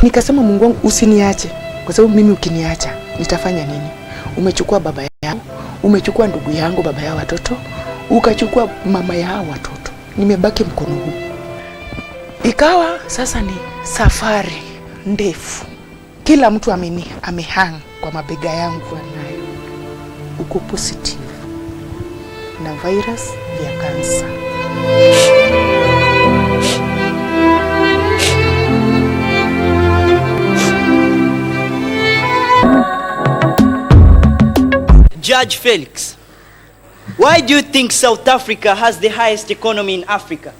Nikasema Mungu wangu usiniache, kwa sababu mimi ukiniacha nitafanya nini? Umechukua baba yangu, umechukua ndugu yangu baba ya watoto, ukachukua mama ya watoto. Nimebaki mkono huu. Ikawa sasa ni safari ndefu. Kila mtu amehang kwa mabega yangu anayo. Uko positive na virus ya kansa. Judge Felix, why do you think South Africa has the highest economy in Africa?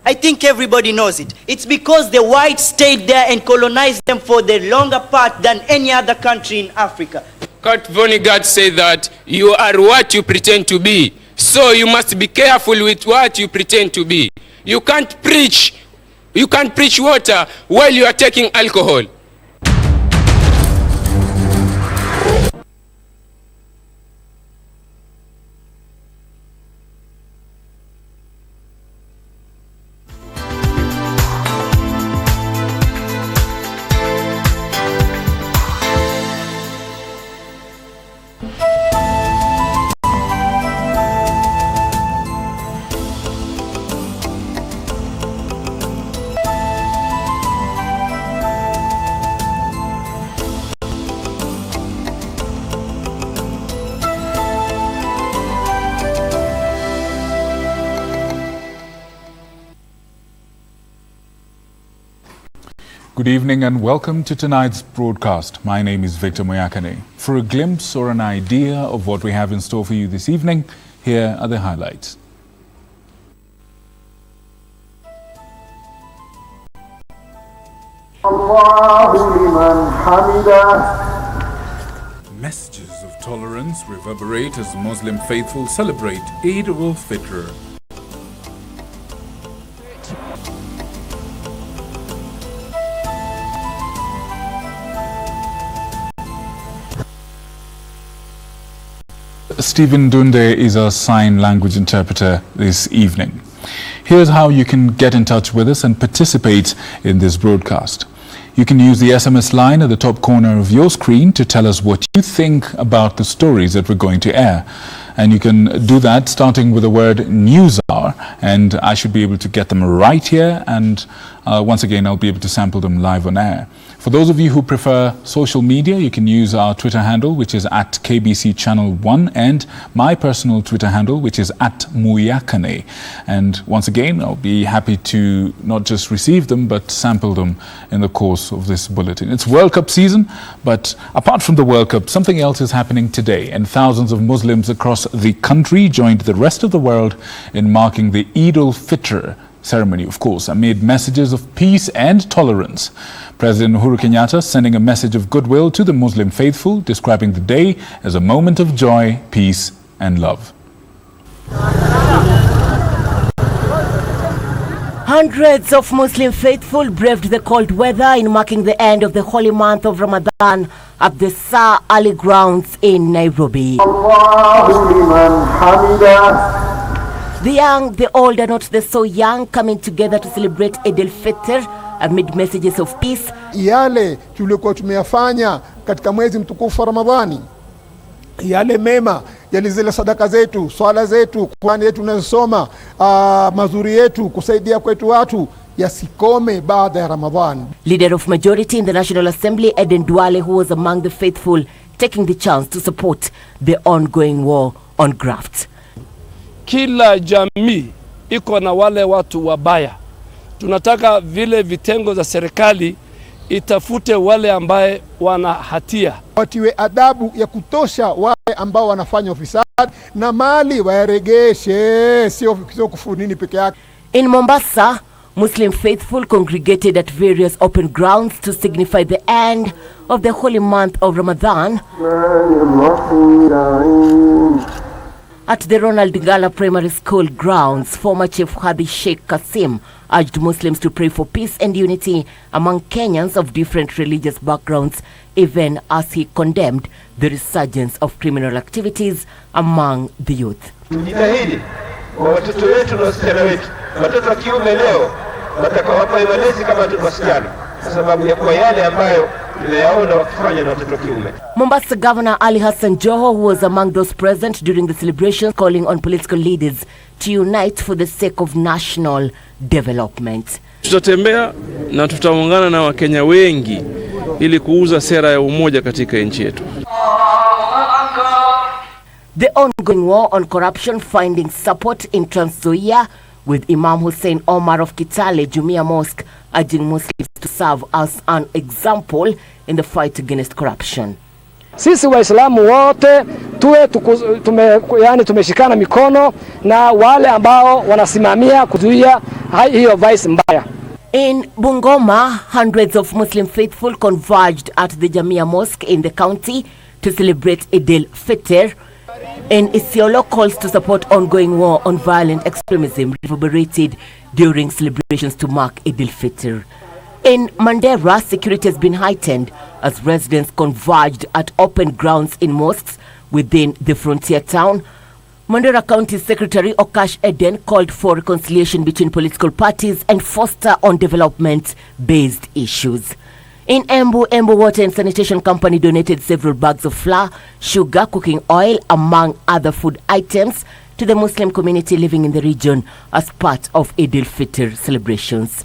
I think everybody knows it. It's because the whites stayed there and colonized them for the longer part than any other country in Africa. Kurt Vonnegut said that you are what you pretend to be. So you must be careful with what you pretend to be. You can't preach water while you are taking alcohol. Good evening and welcome to tonight's broadcast. My name is Victor Moyakane. For a glimpse or an idea of what we have in store for you this evening, here are the highlights. Messages of tolerance reverberate as Muslim faithful celebrate Idul Fitri. Stephen Dunde is our sign language interpreter this evening. Here's how you can get in touch with us and participate in this broadcast. You can use the SMS line at the top corner of your screen to tell us what you think about the stories that we're going to air. And you can do that starting with the word NewsHour, and I should be able to get them right here, and once again I'll be able to sample them live on air. For those of you who prefer social media, you can use our Twitter handle, which is at KBC Channel 1, and my personal Twitter handle, which is at Muyakane. And once again, I'll be happy to not just receive them, but sample them in the course of this bulletin. It's World Cup season, but apart from the World Cup, something else is happening today, and thousands of Muslims across the country joined the rest of the world in marking the Idul Fitri ceremony, of course, amid messages of peace and tolerance. President Uhuru Kenyatta sending a message of goodwill to the Muslim faithful, describing the day as a moment of joy, peace and love. Hundreds of Muslim faithful braved the cold weather in marking the end of the holy month of Ramadan at the Sir Ali grounds in Nairobi. The young, the old, and not the so young coming together to celebrate Idul Fitri amid messages of peace. Yale tulikuwa tumeyafanya katika mwezi mtukufu wa Ramadhani, yale mema, yale zile sadaka zetu, swala zetu, Qur'ani yetu tunasoma, mazuri yetu, kusaidia kwetu watu, yasikome baada ya Ramadhan. Leader of majority in the National Assembly, Eden Duale, who was among the faithful, taking the chance to support the ongoing war on graft. Kila jamii iko na wale watu wabaya. Tunataka vile vitengo za serikali itafute wale ambaye wana hatia. Watiwe adabu ya kutosha wale ambao wanafanya ufisadi, na mali wayaregeshe, sio kufunini peke yake. In Mombasa, Muslim faithful congregated at various open grounds to signify the end of the holy month of Ramadan. At the Ronald Ngala Primary School grounds, former Chief Hadi Sheikh Kasim urged Muslims to pray for peace and unity among Kenyans of different religious backgrounds, even as he condemned the resurgence of criminal activities among the youth. Tujitahidi watoto wetu na wasichana wetu, watoto wa kiume leo watakawapa malezi kama wasichana. kwa sababu ya kwa yale ambayo tunayaona wakifanya na watoto kiume. Mombasa Governor Ali Hassan Joho, who was among those present during the celebration, calling on political leaders to unite for the sake of national development. Tutatembea na tutaungana na Wakenya wengi ili kuuza sera ya umoja katika nchi yetu. The ongoing war on corruption finding support in Trans Nzoia, with Imam Hussein Omar of Kitale Jumia Mosque urging Muslims to serve as an example in the fight against corruption. Sisi Waislamu wote tumeshikana mikono na wale ambao wanasimamia kuzuia hiyo vice mbaya. In Bungoma, hundreds of Muslim faithful converged at the Jamia Mosque in the county to celebrate Idul Fitri. In Isiolo, calls to support ongoing war on violent extremism reverberated during celebrations to mark Idul Fitri. In Mandera, security has been heightened as residents converged at open grounds in mosques within the frontier town. Mandera County Secretary Okash Eden called for reconciliation between political parties and foster on development-based issues. In Embu Water and Sanitation Company donated several bags of flour, sugar, cooking oil, among other food items to the Muslim community living in the region as part of Idul Fitr celebrations.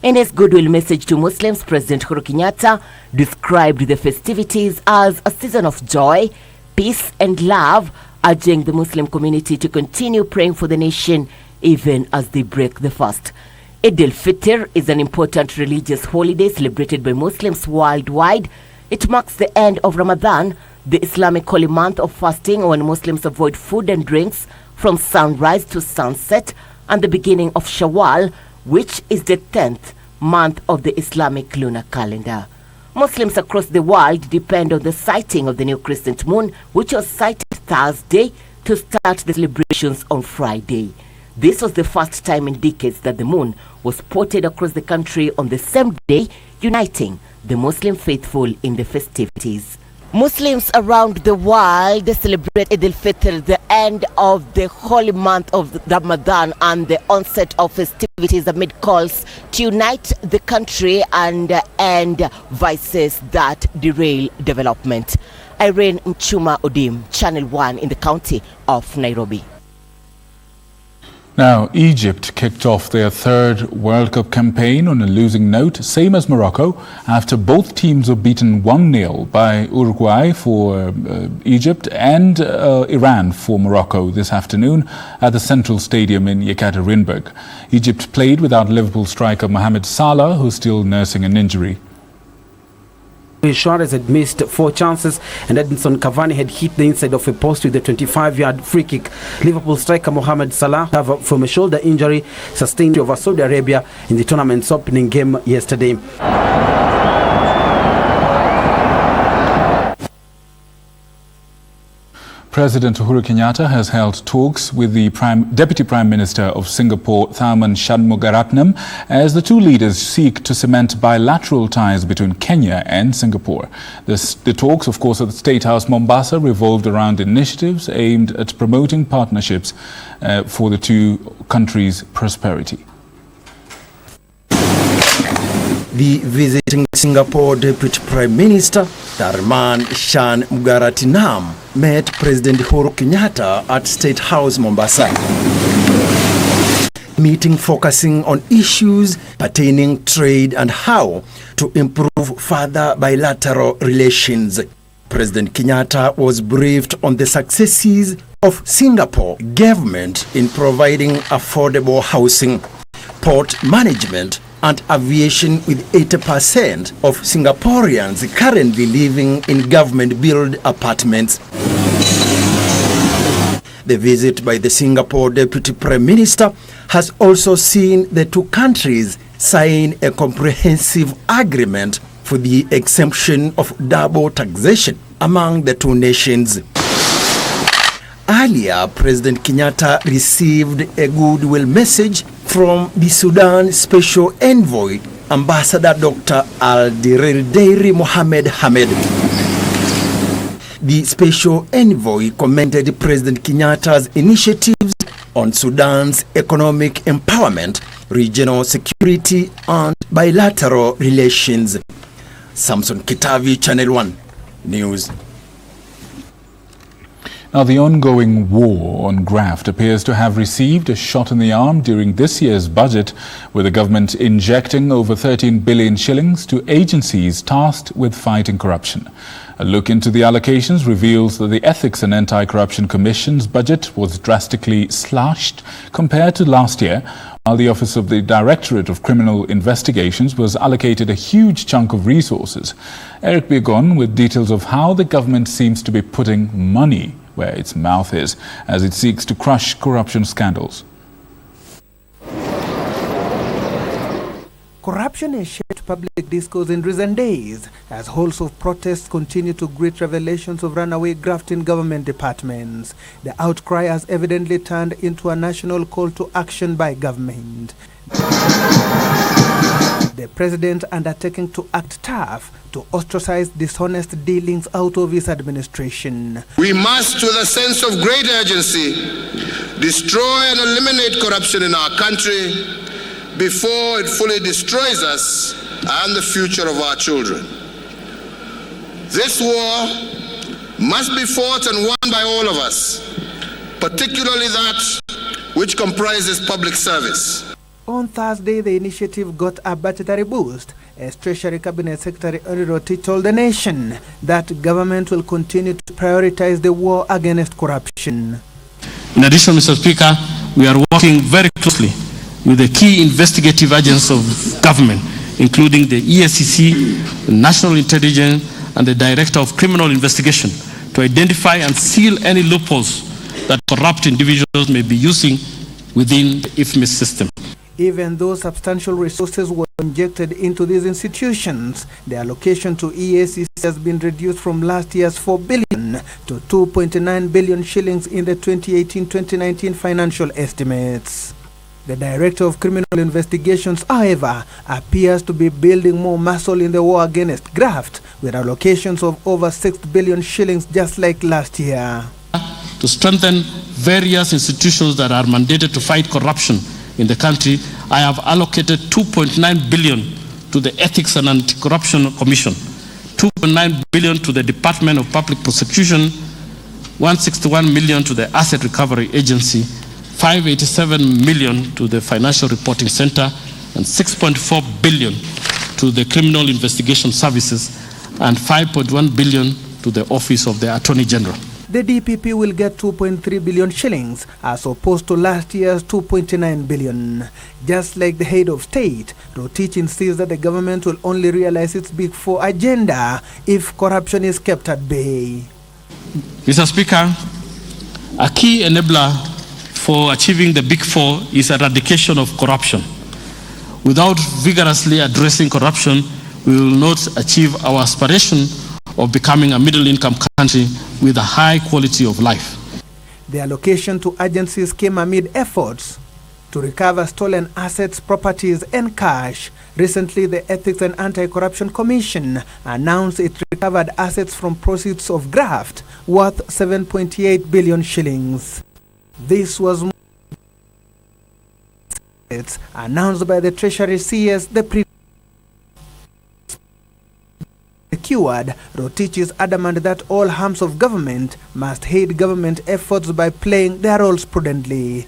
In his goodwill message to Muslims, President Uhuru Kenyatta described the festivities as a season of joy, peace and love, urging the Muslim community to continue praying for the nation even as they break the fast. Idul Fitr is an important religious holiday celebrated by Muslims worldwide. It marks the end of Ramadan, the Islamic holy month of fasting when Muslims avoid food and drinks from sunrise to sunset, and the beginning of Shawwal, which is the 10th month of the Islamic lunar calendar. Muslims across the world depend on the sighting of the new crescent moon, which was sighted Thursday, to start the celebrations on Friday. This was the first time in decades that the moon was spotted across the country on the same day, uniting the Muslim faithful in the festivities. Muslims around the world celebrate Idul Fitr, the end of the holy month of Ramadan and the onset of festivities amid calls to unite the country and end vices that derail development. Irene Mchuma Odim, Channel 1 in the county of Nairobi. Now, Egypt kicked off their third World Cup campaign on a losing note, same as Morocco, after both teams were beaten 1-0 by Uruguay for Egypt and Iran for Morocco this afternoon at the Central Stadium in Yekaterinburg. Egypt played without Liverpool striker Mohamed Salah, who's still nursing an injury. Suarez had missed 4 chances and Edinson Cavani had hit the inside of a post with a 25-yard free kick. Liverpool striker Mohamed Salah suffered from a shoulder injury sustained over Saudi Arabia in the tournament's opening game yesterday. President Uhuru Kenyatta has held talks with the Deputy Prime Minister of Singapore, Tharman Shanmugaratnam, as the two leaders seek to cement bilateral ties between Kenya and Singapore. The talks, of course, at the State House Mombasa revolved around initiatives aimed at promoting partnerships for the two countries' prosperity. The visiting Singapore Deputy Prime Minister Tharman Shanmugaratnam met President Uhuru Kenyatta at State House Mombasa. Meeting focusing on issues pertaining trade and how to improve further bilateral relations. President Kenyatta was briefed on the successes of Singapore government in providing affordable housing, port management, and aviation, with 80% of Singaporeans currently living in government-built apartments. The visit by the Singapore Deputy Prime Minister has also seen the two countries sign a comprehensive agreement for the exemption of double taxation among the two nations. Earlier, President Kenyatta received a goodwill message from the Sudan Special Envoy, Ambassador Dr. Al-Dirir Mohamed Hamed. The Special Envoy commended President Kenyatta's initiatives on Sudan's economic empowerment, regional security, and bilateral relations. Samson Kitavi, Channel 1 News. Now, the ongoing war on graft appears to have received a shot in the arm during this year's budget, with the government injecting over 13 billion shillings to agencies tasked with fighting corruption. A look into the allocations reveals that the Ethics and Anti-Corruption Commission's budget was drastically slashed compared to last year, while the Office of the Directorate of Criminal Investigations was allocated a huge chunk of resources. Eric Biegon with details of how the government seems to be putting money where its mouth is as it seeks to crush corruption scandals. Corruption has shaped public discourse in recent days as halls of protests continue to greet revelations of runaway graft in government departments. The outcry has evidently turned into a national call to action by government. The president undertaking to act tough to ostracize dishonest dealings out of his administration. We must, with a sense of great urgency, destroy and eliminate corruption in our country before it fully destroys us and the future of our children. This war must be fought and won by all of us, particularly that which comprises public service. On Thursday, the initiative got a budgetary boost as Treasury Cabinet Secretary Oniroti told the nation that government will continue to prioritize the war against corruption. In addition, Mr. Speaker, we are working very closely with the key investigative agents of government, including the EACC, the National Intelligence, and the Director of Criminal Investigation, to identify and seal any loopholes that corrupt individuals may be using within the IFMIS system. Even though substantial resources were injected into these institutions, the allocation to EACC has been reduced from last year's 4 billion to 2.9 billion shillings in the 2018-2019 financial estimates. The Director of Criminal Investigations, however, appears to be building more muscle in the war against graft, with allocations of over 6 billion shillings just like last year. To strengthen various institutions that are mandated to fight corruption in the country, I have allocated 2.9 billion to the Ethics and Anti-Corruption Commission, 2.9 billion to the Department of Public Prosecution, 161 million to the Asset Recovery Agency, 587 million to the Financial Reporting Center, and 6.4 billion to the Criminal Investigation Services, and 5.1 billion to the Office of the Attorney General. The DPP will get 2.3 billion shillings as opposed to last year's 2.9 billion. Just like the head of state, Rotich insists that the government will only realize its Big Four agenda if corruption is kept at bay. Mr. Speaker, a key enabler for achieving the Big Four is eradication of corruption. Without vigorously addressing corruption, we will not achieve our aspiration of becoming a middle-income country with a high quality of life. The allocation to agencies came amid efforts to recover stolen assets, properties, and cash. Recently, the Ethics and Anti-Corruption Commission announced it recovered assets from proceeds of graft worth 7.8 billion shillings. This was announced by the Treasury CS the previous. Secured, Rotich is adamant that all arms of government must aid government efforts by playing their roles prudently.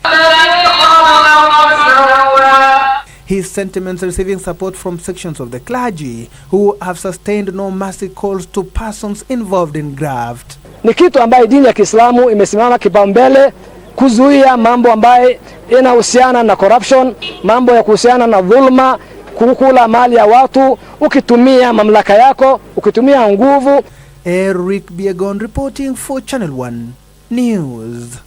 His sentiments receiving support from sections of the clergy who have sustained no mercy calls to persons involved in graft. Ni kitu ambaye dini ya Kiislamu imesimama kipaumbele kuzuia mambo ambaye yanahusiana na corruption, mambo ya kuhusiana na dhulma, kukula mali ya watu, ukitumia mamlaka yako, ukitumia nguvu. Eric Biegon reporting for Channel 1 News.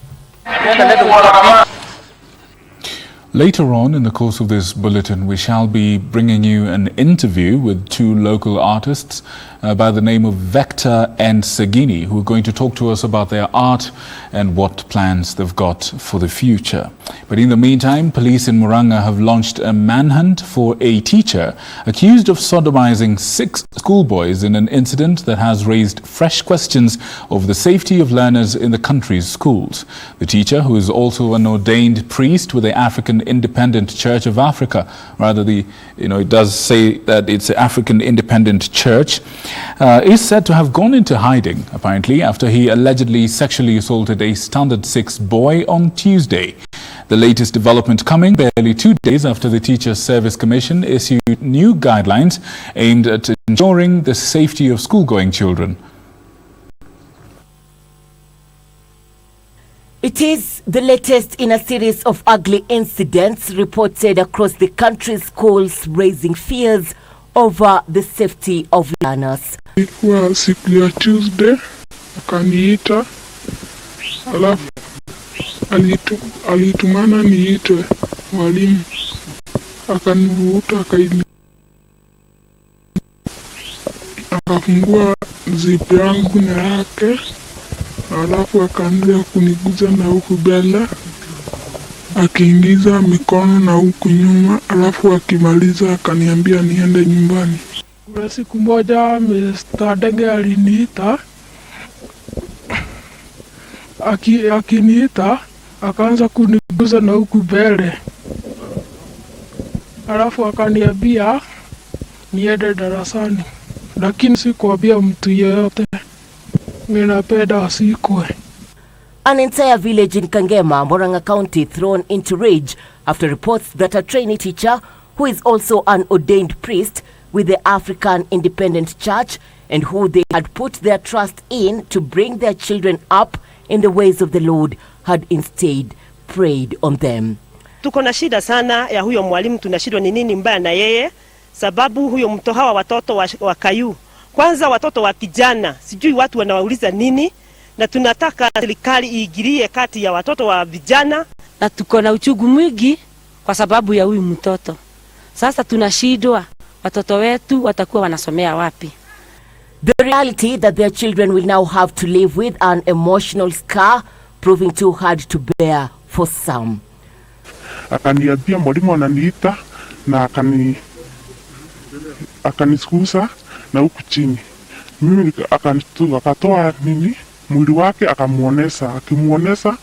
Later on in the course of this bulletin, we shall be bringing you an interview with two local artists by the name of Vector and Sagini, who are going to talk to us about their art and what plans they've got for the future. But in the meantime, police in Murang'a have launched a manhunt for a teacher accused of sodomizing 6 schoolboys in an incident that has raised fresh questions over the safety of learners in the country's schools. The teacher, who is also an ordained priest with the African Independent Church of Africa, rather it does say that it's the African Independent Church, is said to have gone into hiding, apparently, after he allegedly sexually assaulted a Standard 6 boy on Tuesday. The latest development coming barely 2 days after the Teachers Service Commission issued new guidelines aimed at ensuring the safety of school-going children. It is the latest in a series of ugly incidents reported across the country's schools, raising fears over the safety of learners. Ilikuwa siku ya Tuesday, akaniita, alafu alitumana niitwe mwalimu, akanivuta akafungua zip yangu na yake, alafu akaanza kuniguza na huku mbele, akiingiza mikono na huku nyuma, alafu akimaliza akaniambia niende nyumbani. Kuna siku moja Mr. Denge aliniita, akiniita akaanza kuniguza na huku mbele, alafu akaniambia niende darasani, lakini sikuambia mtu yeyote. Ninapenda asikwe. An entire village in Kangema, Murang'a County, thrown into rage after reports that a trainee teacher, who is also an ordained priest with the African Independent Church and who they had put their trust in to bring their children up in the ways of the Lord, had instead preyed on them. Tuko na shida sana ya huyo mwalimu, tunashindwa ni nini mbaya na yeye, sababu huyo mto hawa watoto wa Kayu. Kwanza watoto wa kijana, sijui watu wanawauliza nini, na tunataka serikali iingilie kati ya watoto wa vijana. Na tuko na uchungu mwingi kwa sababu ya huyu mtoto. Sasa tunashindwa watoto wetu watakuwa wanasomea wapi? The reality that their children will now have to live with an emotional scar proving too hard to bear for some. Akaniambia mwalimu ananiita na akanisukusa na huku chini. Mimi akatoa mwili wake akamuonesa, akimuonesa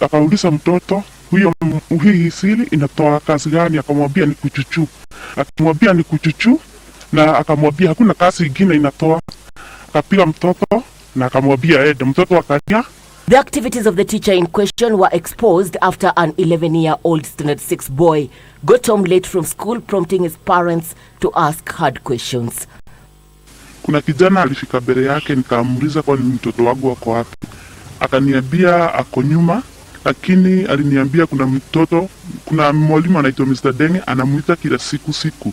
akauliza mtoto huyo, hii siri inatoa kazi gani? Akamwambia ni kuchuchu. Akamwambia ni kuchuchu na akamwambia hakuna kazi ingine inatoa. Akapiga mtoto na akamwambia ende. Mtoto akania. The activities of the teacher in question were exposed after an 11-year-old Standard 6 boy got home late from school, prompting his parents to ask hard questions. Kuna kijana alifika mbele yake, nikamuuliza kwa nini mtoto wangu wako wapi. Akaniambia ako nyuma, lakini aliniambia kuna mwalimu anaitwa Mr. Denge anamuita kila siku,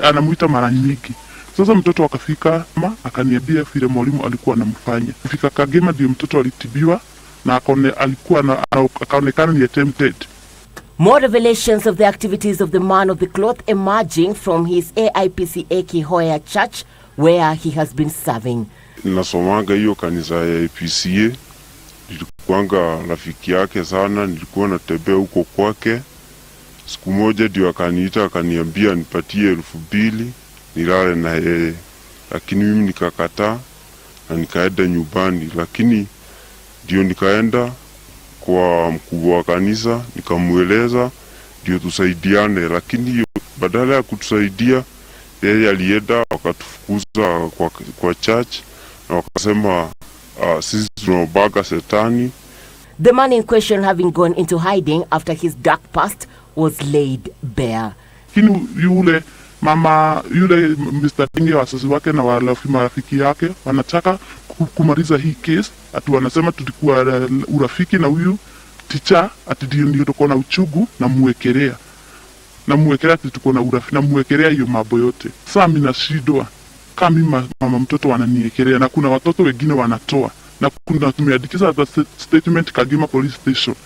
anamuita mara nyingi. Sasa mtoto akafika, akaniambia vile mwalimu alikuwa anamfanya. Kufika Kagema ndio mtoto alitibiwa na akaonekana ni attempted. More revelations of the activities of the man of the cloth emerging from his AIPCA Kihoya Church, where he has been serving. Nasomanga hiyo kanisa ya AIPCA, nilikuanga rafiki yake sana, nilikuwa natembea huko kwake. Siku moja ndio akaniita akaniambia nipatie 2,000 nilale na yeye, lakini mimi nikakataa na nikaenda nyumbani. Lakini ndio nikaenda kwa mkubwa wa kanisa nikamueleza ndio tusaidiane, lakini badala ya kutusaidia yeye alienda wakatufukuza kwa church na wakasema sisi tunaobaga setani. The man in question, having gone into hiding after his dark past was laid bare. Yule Mr. Denge, wazazi wake na marafiki yake wanataka kumaliza hii case. Ati wanasema tulikuwa urafiki na huyu teacher, ati ndio tuko na uchungu na muwekelea ati tuko na urafiki na muwekelea hiyo mambo yote. Sasa mimi nashindwa kama mama mtoto wananiwekelea na kuna watoto wengine wanatoa na kuna tumeandikisha statement Kagema police station.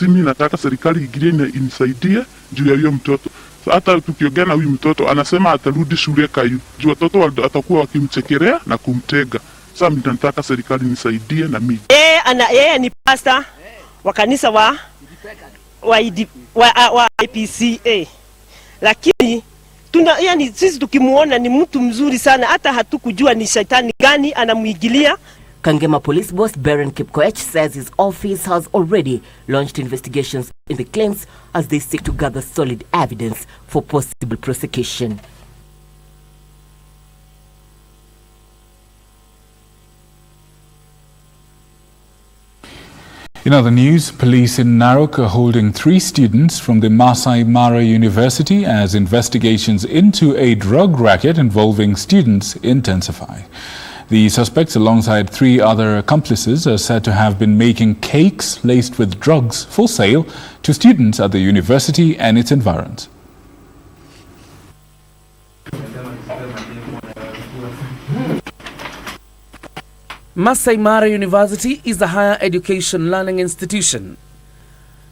Mimi nataka serikali igilie inisaidie juu ya hiyo mtoto. hata tukiongea na huyu mtoto anasema atarudi shule Kayu. Juu watoto atakuwa wakimchekelea na kumtega. Sasa mimi nataka serikali nisaidie na mimi. Yeye ni pastor wa kanisa wa IPCA. Lakini yani sisi tukimuona ni mtu mzuri sana, hata hatukujua ni shetani gani anamuigilia. Kangema Police Boss Baron Kipkoech says his office has already launched investigations in the claims as they seek to gather solid evidence for possible prosecution. In other news, police in Narok are holding 3 students from the Masai Mara University as investigations into a drug racket involving students intensify. The suspects, alongside 3 other accomplices, are said to have been making cakes laced with drugs for sale to students at the university and its environs. Masai Mara University is a higher education learning institution.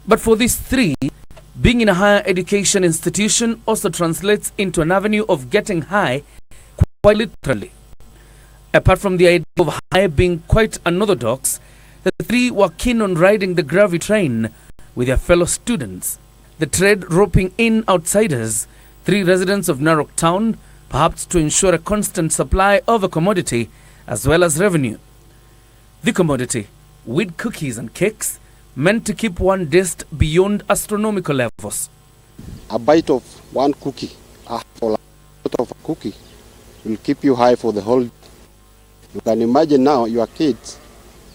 But for these 3, being in a higher education institution also translates into an avenue of getting high, quite literally. Apart from the idea of high being quite unorthodox, the 3 were keen on riding the gravy train with their fellow students. The trade roping in outsiders, 3 residents of Narok town, perhaps to ensure a constant supply of a commodity as well as revenue. The commodity, with cookies and cakes, meant to keep one dist beyond astronomical levels. A bite of one cookie, a bite of a cookie, will keep you high for the whole day. You can imagine now your kids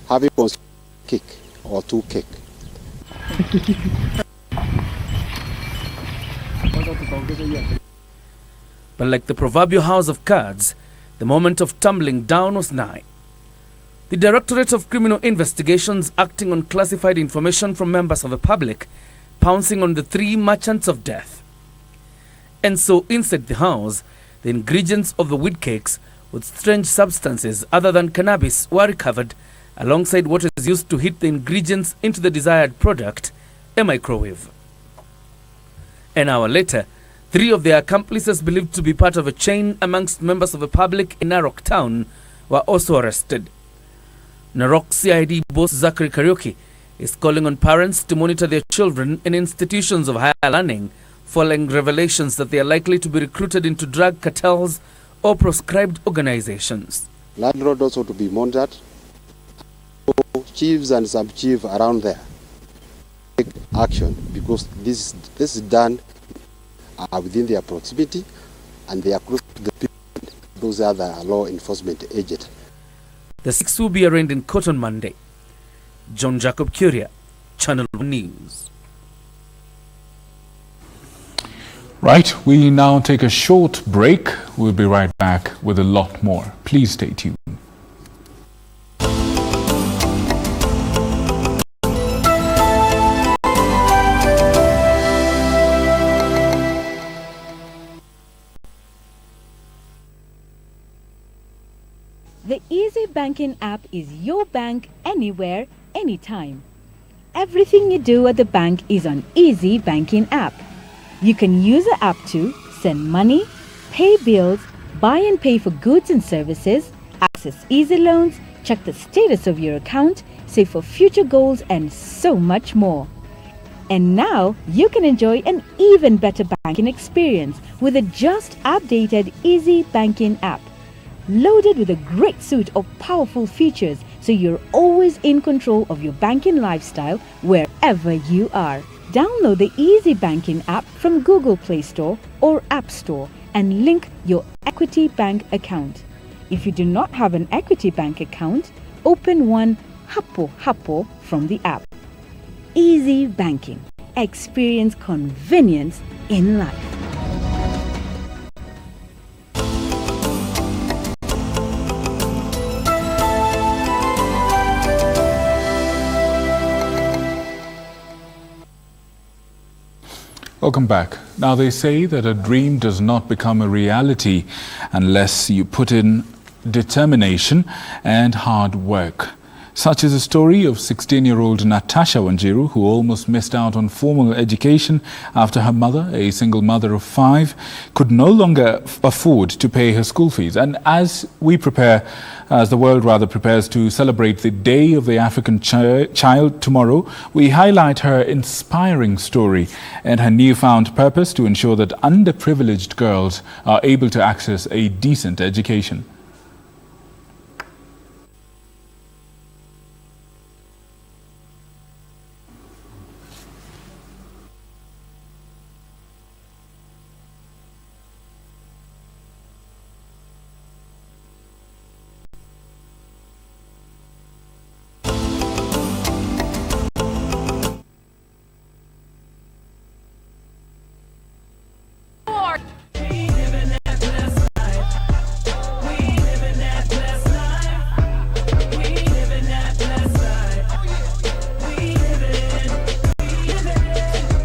having a cake or 2 cake. But like the proverbial house of cards, the moment of tumbling down was nigh. The Directorate of Criminal Investigations, acting on classified information from members of the public, pouncing on the 3 merchants of death. And so inside the house, the ingredients of the weed cakes with strange substances other than cannabis were recovered, alongside what is used to heat the ingredients into the desired product, a microwave. An hour later, 3 of their accomplices, believed to be part of a chain amongst members of the public in Narok town, were also arrested. Narok CID boss Zachary Karaoke is calling on parents to monitor their children in institutions of higher learning, following revelations that they are likely to be recruited into drug cartels or proscribed organizations. Landlord also to be monitored. Chiefs and sub-chief around there take action, because this is done within their proximity and they are close to the people. Those are the law enforcement agents. The 6 will be arraigned in court on Monday. John Jacob Curia, Channel 1 News. Right, we now take a short break. We'll be right back with a lot more. Please stay tuned. The Easy Banking app is your bank anywhere, anytime. Everything you do at the bank is on Easy Banking app. You can use the app to send money, pay bills, buy and pay for goods and services, access easy loans, check the status of your account, save for future goals, and so much more. And now you can enjoy an even better banking experience with the just updated Easy Banking app. Loaded with a great suite of powerful features, so you're always in control of your banking lifestyle wherever you are. Download the Easy Banking app from Google Play Store or App Store and link your Equity Bank account. If you do not have an Equity Bank account, open one hapo from the app. Easy Banking. Experience convenience in life. Welcome back. Now, they say that a dream does not become a reality unless you put in determination and hard work. Such is the story of 16-year-old Natasha Wanjiru, who almost missed out on formal education after her mother, a single mother of 5, could no longer afford to pay her school fees. And as the world prepares to celebrate the Day of the African Child tomorrow, we highlight her inspiring story and her newfound purpose to ensure that underprivileged girls are able to access a decent education.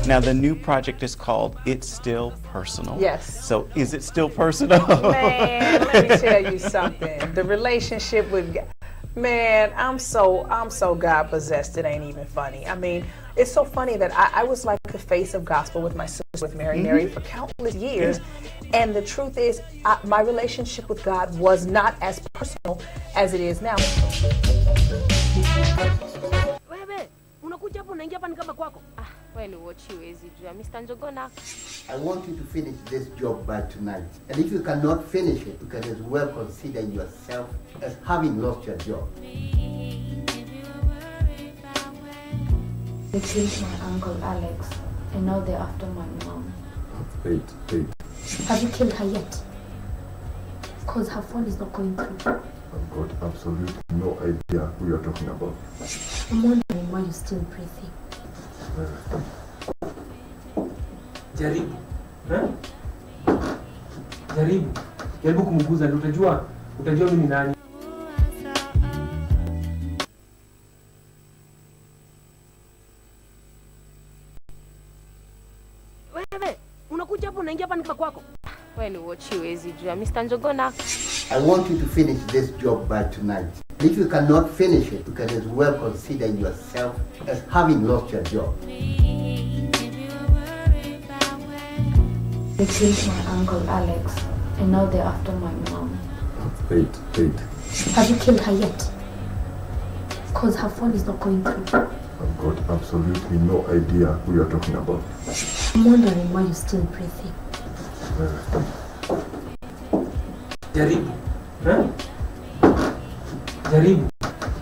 Now, the new project is called It's Still Personal. Yes. So, is it still personal? Man, let me tell you something. The relationship with God, man, I'm so God-possessed, it ain't even funny. I mean, it's so funny that I was like the face of gospel with my sister, with Mary for countless years. Yeah. And the truth is, my relationship with God was not as personal as it is now. I want you to finish this job by tonight. And if you cannot finish it, you can as well consider yourself as having lost your job. They killed my uncle Alex, and now they're after my mom. Wait. Have you killed her yet? Because her phone is not going through. I've got absolutely no idea who you're talking about. I'm wondering why you're still breathing. Jaribu. Jaribu kumguza ndio utajua mimi nani. Wewe, unakuja hapo unaingia hapa nipa kwako. Wewe ni watch huwezi jua. Mr. Njogona. I want you to finish this job by tonight. If you cannot finish it, you can as well consider yourself as having lost your job. They killed my uncle Alex, and now they're after my mom. Wait. Have you killed her yet? Because her phone is not going through. I've got absolutely no idea who you're talking about. I'm wondering why you're still breathing. Jaribu.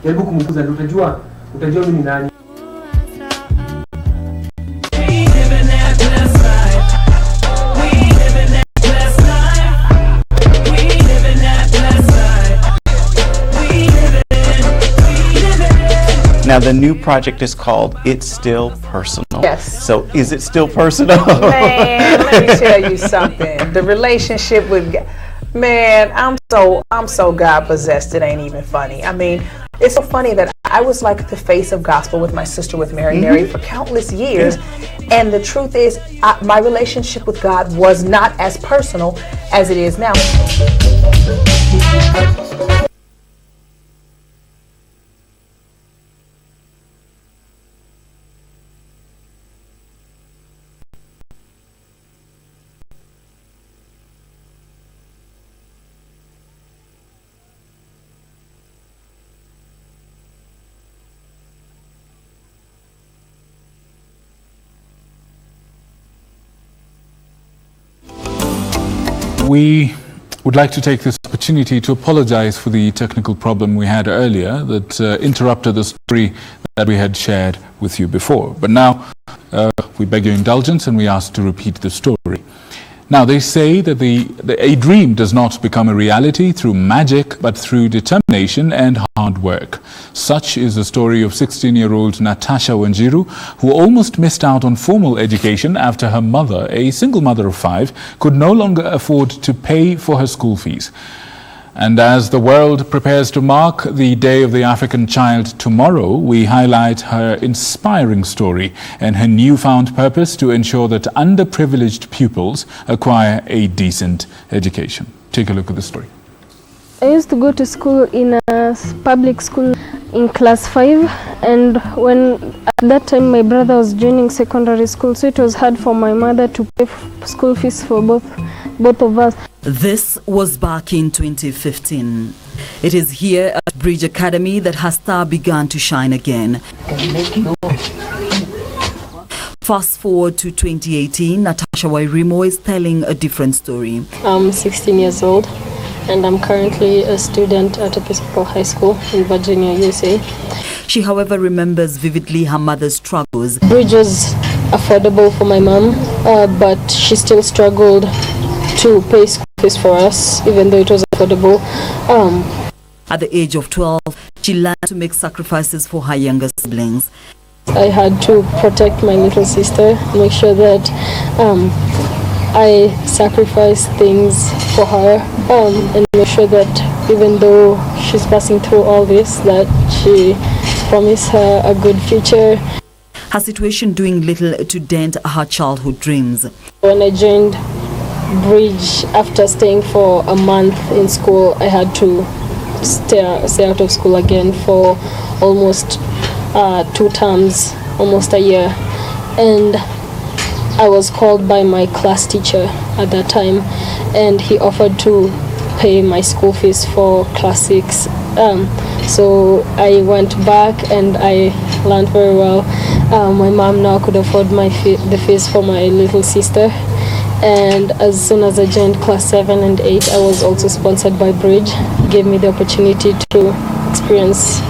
Jaribu kumguza ndio utajua mimi nani. Now, the new project is called It's Still Personal. Yes. So, is it still personal? Man, let me tell you something. The relationship with God, man, I'm so God-possessed, it ain't even funny. I mean, it's so funny that I was like the face of gospel with my sister, with Mary for countless years. Yeah. And the truth is, my relationship with God was not as personal as it is now. We would like to take this opportunity to apologize for the technical problem we had earlier that interrupted the story that we had shared with you before. But now we beg your indulgence and we ask to repeat the story. Now, they say that a dream does not become a reality through magic, but through determination and hard work. Such is the story of 16-year-old Natasha Wanjiru, who almost missed out on formal education after her mother, a single mother of 5, could no longer afford to pay for her school fees. And as the world prepares to mark the Day of the African Child tomorrow, we highlight her inspiring story and her newfound purpose to ensure that underprivileged pupils acquire a decent education. Take a look at the story. I used to go to school in a public school in class 5, and when at that time my brother was joining secondary school, so it was hard for my mother to pay school fees for both of us. This was back in 2015. It is here at Bridge Academy that her star began to shine again. Fast forward to 2018, Natasha Wairimo is telling a different story. I'm 16 years old and I'm currently a student at Episcopal High School in Virginia, USA. She, however, remembers vividly her mother's struggles. Bridge was affordable for my mom, but she still struggled to pay school fees for us, even though it was affordable. At the age of 12, she learned to make sacrifices for her younger siblings. I had to protect my little sister, make sure that I sacrificed things for her, and make sure that even though she's passing through all this, that she promised her a good future. Her situation doing little to dent her childhood dreams. When I joined Bridge after staying for a month in school, I had to stay out of school again for almost 2 terms, almost a year, and I was called by my class teacher at that time, and he offered to pay my school fees for class 6. So I went back and I learned very well. My mom now could afford the fees for my little sister, and as soon as I joined class 7 and 8, I was also sponsored by Bridge. It gave me the opportunity to experience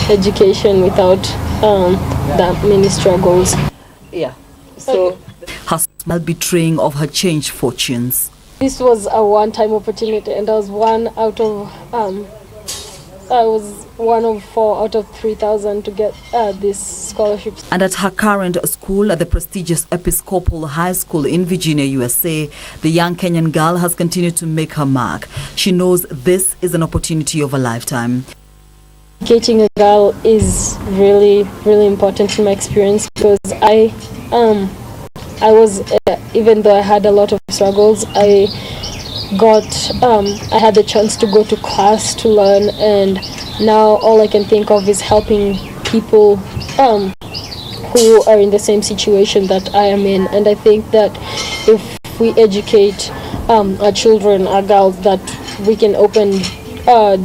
education without that many struggles. Yeah. So her smile betraying of her changed fortunes. This was a one-time opportunity, and I was one of 4 out of 3,000 to get this scholarship. And at her current school, at the prestigious Episcopal High School in Virginia, USA, the young Kenyan girl has continued to make her mark. She knows this is an opportunity of a lifetime. Educating a girl is really, really important in my experience, because I was, even though I had a lot of struggles, I had the chance to go to class to learn, and now all I can think of is helping people who are in the same situation that I am in. And I think that if we educate our children, our girls, that we can open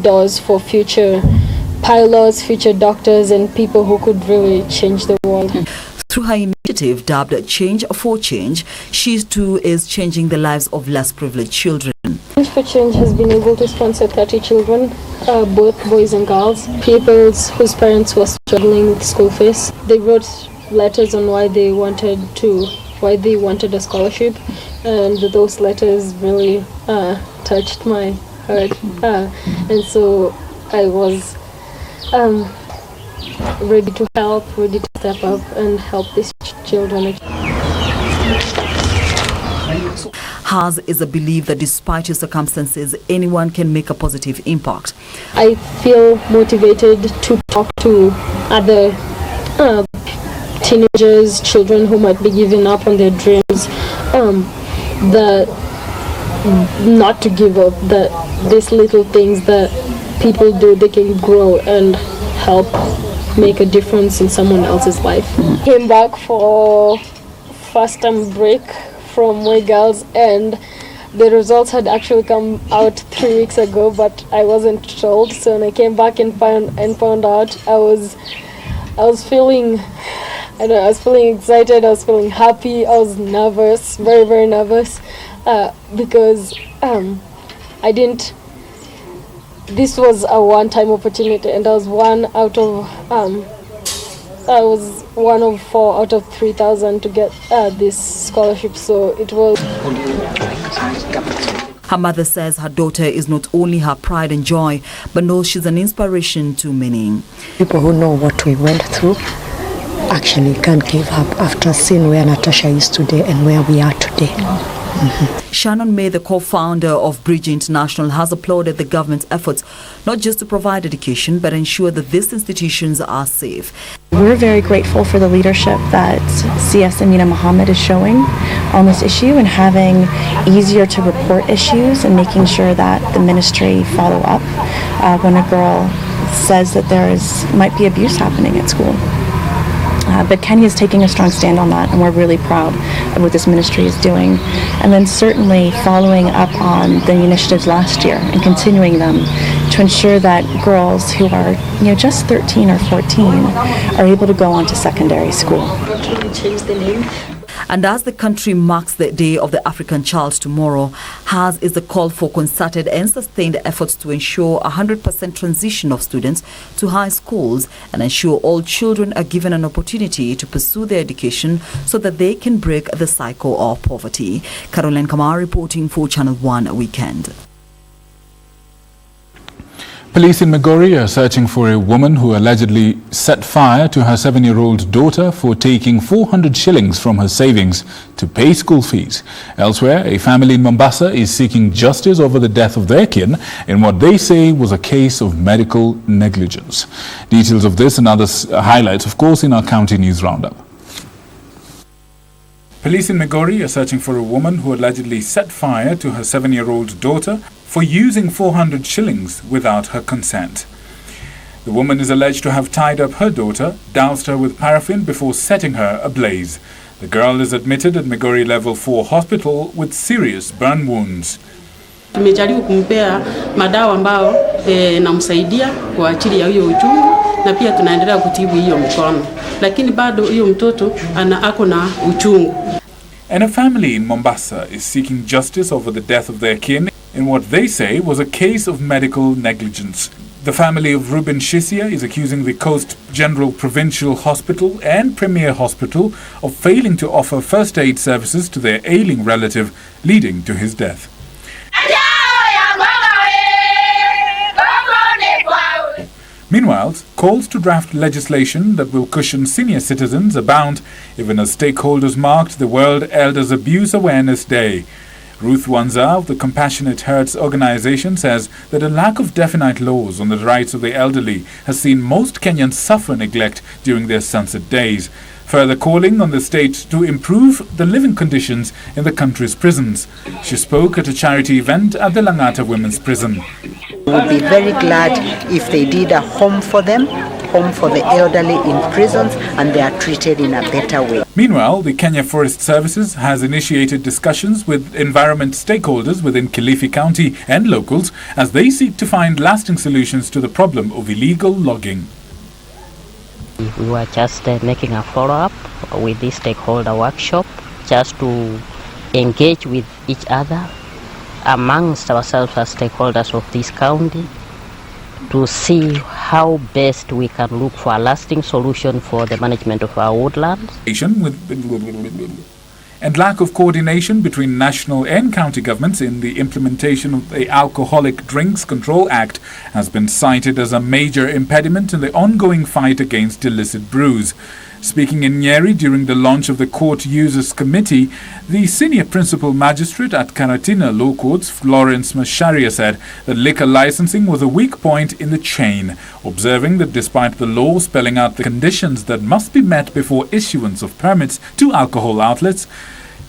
doors for future pilots, future doctors, and people who could really change the world. Through her initiative dubbed Change for Change, she too is changing the lives of less privileged children. Change for Change has been able to sponsor 30 children, both boys and girls, pupils whose parents were struggling with school fees. They wrote letters on why they wanted a scholarship, and those letters really touched my heart, and so I was ready to help, ready to step up and help these children. Hers is a belief that despite your circumstances, anyone can make a positive impact. I feel motivated to talk to other teenagers, children who might be giving up on their dreams, that not to give up, that these little things that people do, they can grow and help make a difference in someone else's life. Came back for first term break from my girls, and the results had actually come out 3 weeks ago, but I wasn't told. So when I came back and found out, I was feeling, I was feeling excited, I was feeling happy, I was nervous, very, very nervous, because this was a one-time opportunity, and I was one of 4 out of 3,000 to get this scholarship, so it was. Her mother says her daughter is not only her pride and joy, but knows she's an inspiration to many. People who know what we went through actually can't give up after seeing where Natasha is today and where we are today. Shannon May, the co-founder of Bridge International, has applauded the government's efforts not just to provide education but ensure that these institutions are safe. We're very grateful for the leadership that CS Amina Mohammed is showing on this issue, and having easier to report issues and making sure that the ministry follow up when a girl says that might be abuse happening at school. But Kenya is taking a strong stand on that, and we're really proud of what this ministry is doing. And then certainly following up on the initiatives last year and continuing them to ensure that girls who are, just 13 or 14 are able to go on to secondary school. Change the name. And as the country marks the Day of the African Child tomorrow, HAS is the call for concerted and sustained efforts to ensure 100% transition of students to high schools and ensure all children are given an opportunity to pursue their education so that they can break the cycle of poverty. Caroline Kamar reporting for Channel 1 Weekend. Police in Migori are searching for a woman who allegedly set fire to her 7-year-old daughter for taking 400 shillings from her savings to pay school fees. Elsewhere, a family in Mombasa is seeking justice over the death of their kin in what they say was a case of medical negligence. Details of this and other highlights, of course, in our County News Roundup. Police in Migori are searching for a woman who allegedly set fire to her 7-year-old daughter for using 400 shillings without her consent. The woman is alleged to have tied up her daughter, doused her with paraffin before setting her ablaze. The girl is admitted at Migori Level 4 Hospital with serious burn wounds. Tumejaribu kumpea madawa ambao namsaidia kwa ajili ya hiyo uchungu na pia tunaendelea kutibu hiyo mkono. Lakini bado hiyo mtoto ako na uchungu. And a family in Mombasa is seeking justice over the death of their kin in what they say was a case of medical negligence. The family of Ruben Shisia is accusing the Coast General Provincial Hospital and Premier Hospital of failing to offer first aid services to their ailing relative, leading to his death. Meanwhile, calls to draft legislation that will cushion senior citizens abound, even as stakeholders marked the World Elders Abuse Awareness Day. Ruth Wanza of the Compassionate Hearts organization says that a lack of definite laws on the rights of the elderly has seen most Kenyans suffer neglect during their sunset days, further calling on the state to improve the living conditions in the country's prisons. She spoke at a charity event at the Langata Women's Prison. We would be very glad if they did a home for them, home for the elderly in prisons, and they are treated in a better way. Meanwhile, the Kenya Forest Services has initiated discussions with environment stakeholders within Kilifi County and locals as they seek to find lasting solutions to the problem of illegal logging. We were just making a follow-up with this stakeholder workshop just to engage with each other amongst ourselves as stakeholders of this county to see how best we can look for a lasting solution for the management of our woodlands. And lack of coordination between national and county governments in the implementation of the Alcoholic Drinks Control Act has been cited as a major impediment in the ongoing fight against illicit brews. Speaking in Nyeri during the launch of the Court Users Committee, the senior principal magistrate at Karatina Law Courts, Florence Masharia, said that liquor licensing was a weak point in the chain, observing that despite the law spelling out the conditions that must be met before issuance of permits to alcohol outlets,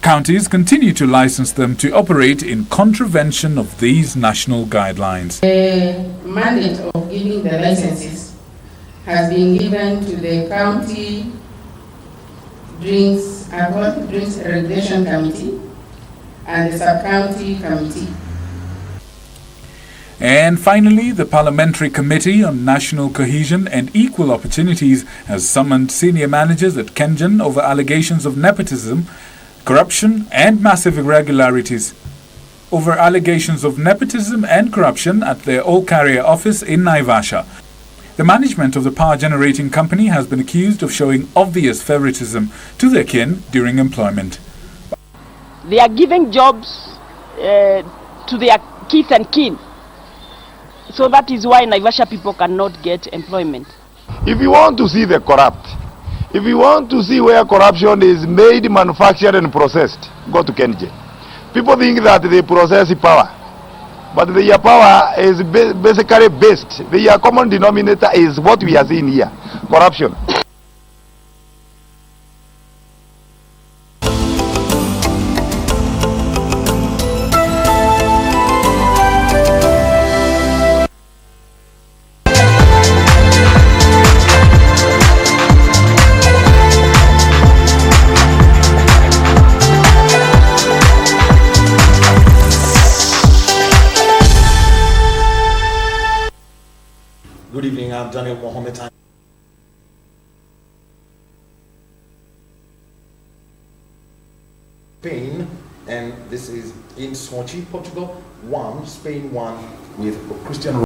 counties continue to license them to operate in contravention of these national guidelines. The mandate of giving the licenses has been given to the County Alcoholic Drinks Regulation Committee and the Sub-County Committee. And finally, the Parliamentary Committee on National Cohesion and Equal Opportunities has summoned senior managers at Kenjan over allegations of nepotism, corruption and massive irregularities. Over allegations of nepotism and corruption at their all-carrier office in Naivasha. The management of the power generating company has been accused of showing obvious favoritism to their kin during employment. They are giving jobs to their kith and kin. So that is why Naivasha people cannot get employment. If you want to see the corrupt, if you want to see where corruption is made, manufactured and processed, go to Kenje. People think that they process power. But their power is basically based. Their common denominator is what we are seeing here, corruption. Good evening, I'm Daniel Mohammed. Spain, and this is in Sochi, Portugal. Spain won with Cristiano